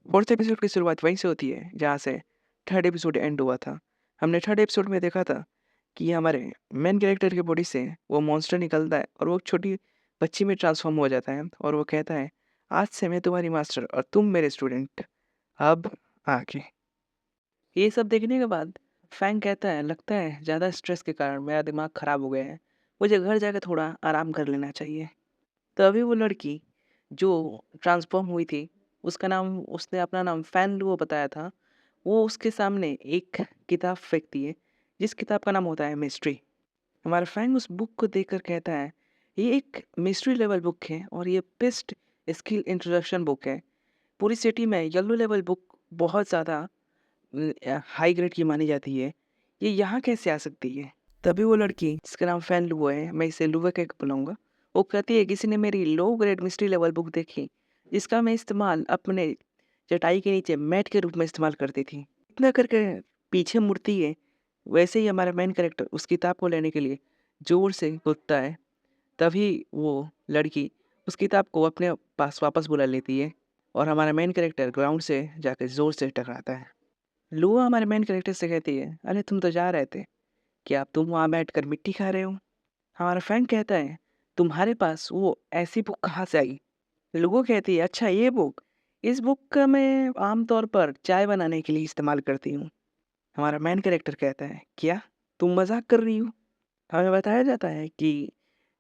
Fourth episode की शुरुआत वहीं से होती है जहाँ से थर्ड एपिसोड एंड हुआ था। हमने थर्ड एपिसोड में देखा था कि हमारे मेन कैरेक्टर की बॉडी से वो मॉन्स्टर निकलता है और वो एक छोटी बच्ची में ट्रांसफॉर्म हो जाता है और वो कहता है, आज से मैं तुम्हारी मास्टर और तुम मेरे स्टूडेंट। अब आगे ये सब देखने के बाद फैंग कहता है, लगता है ज़्यादा स्ट्रेस के कारण मेरा दिमाग ख़राब हो गया है, मुझे घर जाकर थोड़ा आराम कर लेना चाहिए। तभी वो लड़की जो ट्रांसफ़ॉर्म हुई थी, उसका नाम उसने अपना नाम फैन लुओ बताया था। वो उसके सामने एक किताब फेंकती है, जिस किताब का नाम होता है मिस्ट्री। हमारा फैंग उस बुक को देखकर कहता है, ये एक मिस्ट्री लेवल बुक है और ये बेस्ट स्किल इंट्रोडक्शन बुक है। पूरी सिटी में येलो लेवल बुक बहुत ज़्यादा हाई ग्रेड की मानी जाती है। ये यहाँ कैसे आ सकती है? तभी वो लड़की जिसका नाम फैन लुओ है, मैं इसे लुओ कह के बुलाऊँगा, वो कहती है किसी ने मेरी low grade mystery level book देखी, जिसका मैं इस्तेमाल अपने चटाई के नीचे मैट के रूप में इस्तेमाल करती थी। इतना करके पीछे मुड़ती है, वैसे ही हमारा मेन कैरेक्टर उस किताब को लेने के लिए ज़ोर से कूदता है। तभी वो लड़की उस किताब को अपने पास वापस बुला लेती है और हमारा मेन कैरेक्टर ग्राउंड से जाकर ज़ोर से टकराता है। लुआ हमारे मेन कैरेक्टर से कहती है, अरे तुम तो जा रहे थे, क्या तुम वहाँ बैठकर मिट्टी खा रहे हो? हमारा फ्रेंड कहता है, तुम्हारे पास वो ऐसी बुक कहाँ से आई? लुगो कहती है, अच्छा ये बुक, इस बुक का मैं आमतौर पर चाय बनाने के लिए इस्तेमाल करती हूँ। हमारा मेन कैरेक्टर कहता है, क्या तुम मजाक कर रही हो? हमें बताया जाता है कि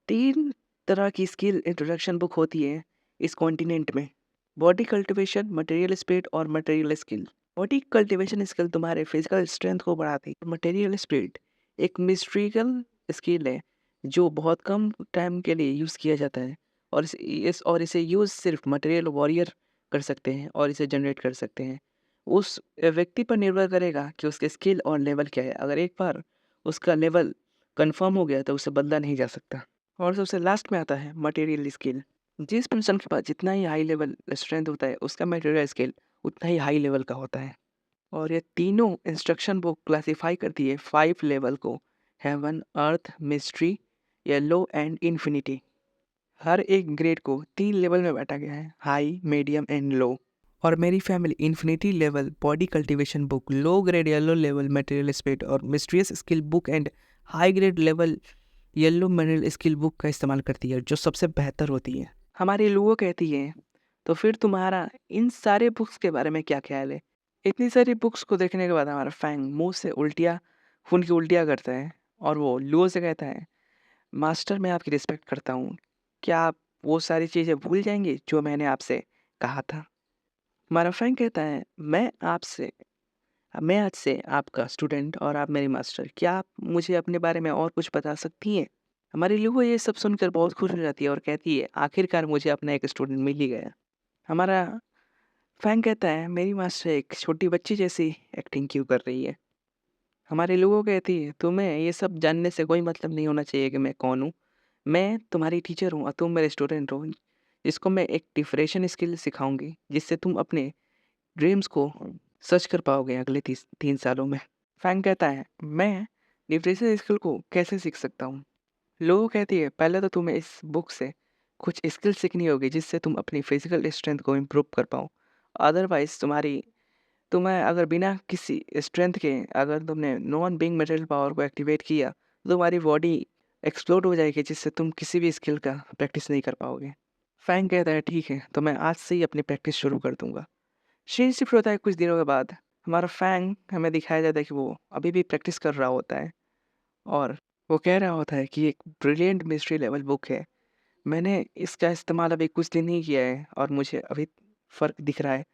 3 तरह की स्किल इंट्रोडक्शन बुक होती है इस कॉन्टिनेंट में। बॉडी कल्टीवेशन, मटेरियल स्पिरिट और material skill. Body cultivation skill तुम्हारे फिजिकल स्ट्रेंथ को बढ़ाती है। मटेरियल स्पिरिट एक मिस्ट्रिकल स्किल है जो बहुत कम टाइम के लिए यूज़ किया जाता है और इसे यूज़ सिर्फ मटेरियल वॉरियर कर सकते हैं और इसे जनरेट कर सकते हैं। उस व्यक्ति पर निर्भर करेगा कि उसके स्किल और लेवल क्या है। अगर एक बार उसका लेवल कंफर्म हो गया तो उसे बदला नहीं जा सकता। और सबसे लास्ट में आता है मटेरियल स्किल। जिस पर्सन के पास जितना ही हाई लेवल स्ट्रेंथ होता है उसका मटेरियल स्किल उतना ही हाई लेवल का होता है। और ये तीनों इंस्ट्रक्शन बुक क्लासिफाई करती है 5 लेवल को, heaven, earth, mystery, yellow and infinity. हर एक ग्रेड को 3 लेवल में बांटा गया है, हाई, मीडियम एंड लो। और मेरी family infinity level body cultivation book, low grade yellow level material spirit और mysterious skill book and high grade level yellow material skill book का इस्तेमाल करती है जो सबसे बेहतर होती है। हमारी लुओ कहती है, तो फिर तुम्हारा इन सारे बुक्स के बारे में क्या ख्याल है? इतनी सारी बुक्स को देखने के बाद हमारा फैंग मुंह से उल्टियाँ खून की उल्टियाँ करता है और वो लुओ से कहता है, मास्टर मैं आपकी रिस्पेक्ट करता हूँ, क्या आप वो सारी चीज़ें भूल जाएंगे जो मैंने आपसे कहा था? हमारा फैंग कहता है, मैं आज से आपका स्टूडेंट और आप मेरी मास्टर, क्या आप मुझे अपने बारे में और कुछ बता सकती हैं? हमारी लुओ ये सब सुनकर बहुत खुश हो जाती है और कहती है, आखिरकार मुझे अपना एक स्टूडेंट मिल ही गया। हमारा फैंग कहता है, मेरी मास्टर एक छोटी बच्ची जैसी एक्टिंग क्यों कर रही है? हमारे लोगों कहती है, तुम्हें ये सब जानने से कोई मतलब नहीं होना चाहिए कि मैं कौन हूँ। मैं तुम्हारी टीचर हूँ और तुम मेरे स्टूडेंट हो, जिसको मैं एक डिफरेंशियल स्किल सिखाऊंगी जिससे तुम अपने ड्रीम्स को सच कर पाओगे अगले 3 सालों में। फैंग कहता है, मैं डिफरेंशियल स्किल को कैसे सीख सकता हूँ? लोगों कहती है, पहले तो तुम्हें इस बुक से कुछ स्किल सीखनी होगी जिससे तुम अपनी फिजिकल स्ट्रेंथ को इम्प्रूव कर पाओ। अदरवाइज तुम्हें अगर बिना किसी स्ट्रेंथ के अगर तुमने नॉन बीइंग मटेरियल पावर को एक्टिवेट किया तो तुम्हारी बॉडी एक्सप्लोड हो जाएगी जिससे तुम किसी भी स्किल का प्रैक्टिस नहीं कर पाओगे। फैंग कहता है, ठीक है, तो मैं आज से ही अपनी प्रैक्टिस शुरू कर दूंगा। सीन शिफ्ट होता है कुछ दिनों के बाद। हमारा फैंग हमें दिखाया जाता है कि वो अभी भी प्रैक्टिस कर रहा होता है और वो कह रहा होता है कि एक ब्रिलियंट मिस्ट्री लेवल बुक है। मैंने इसका इस्तेमाल अभी कुछ दिन ही किया है और मुझे अभी फ़र्क दिख रहा है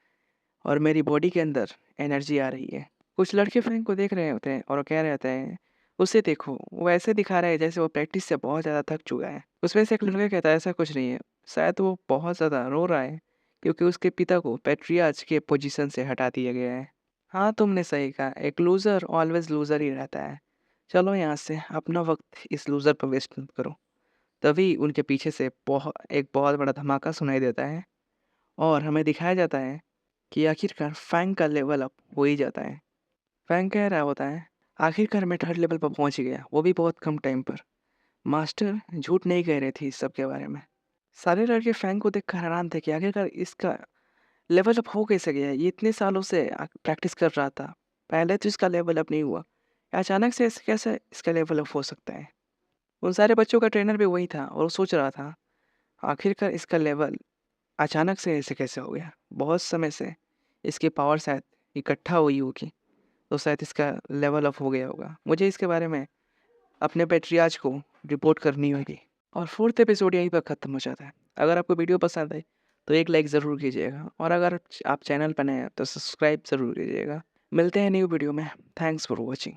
और मेरी बॉडी के अंदर एनर्जी आ रही है। कुछ लड़के फ्रेंड को देख रहे होते हैं और वो कह रहे होते हैं, उसे देखो, वो ऐसे दिखा रहा है जैसे वो प्रैक्टिस से बहुत ज़्यादा थक चुका है। उसमें से एक लड़का कहता है, ऐसा कुछ नहीं है, शायद वो बहुत ज़्यादा रो रहा है क्योंकि उसके पिता को पैट्रियार्च के पोजीशन से हटा दिया गया है। हाँ, तुमने सही कहा, एक लूज़र ऑलवेज लूज़र ही रहता है। चलो यहाँ से, अपना वक्त इस लूज़र पर वेस्ट मत करो। तभी उनके पीछे से एक बहुत बड़ा धमाका सुनाई देता है और हमें दिखाया जाता है कि आखिरकार फैंग का लेवल अप हो ही जाता है। फैंग कह रहा होता है, आखिरकार मैं थर्ड लेवल पर पहुंच गया, वो भी बहुत कम टाइम पर। मास्टर झूठ नहीं कह रहे थे इस सब के बारे में। सारे लड़के फैंग को देखकर हैरान थे कि आखिरकार इसका लेवल अप हो कैसे गया? ये इतने सालों से प्रैक्टिस कर रहा था। पहले तो इसका लेवल अप नहीं हुआ। अचानक से ऐसे कैसे इसका लेवल अप हो सकता है? उन सारे बच्चों का ट्रेनर भी वही था और वो सोच रहा था, आखिरकार इसका लेवल अचानक से ऐसे कैसे हो गया? बहुत समय से इसकी पावर शायद इकट्ठा हुई होगी, तो शायद इसका लेवल अप हो गया होगा। मुझे इसके बारे में अपने पैट्रियार्च को रिपोर्ट करनी होगी। और 4th एपिसोड यहीं पर ख़त्म हो जाता है। अगर आपको वीडियो पसंद आई तो एक लाइक ज़रूर कीजिएगा और अगर आप चैनल पर नए हैं तो सब्सक्राइब ज़रूर कीजिएगा। मिलते हैं न्यू वीडियो में। Thanks for watching.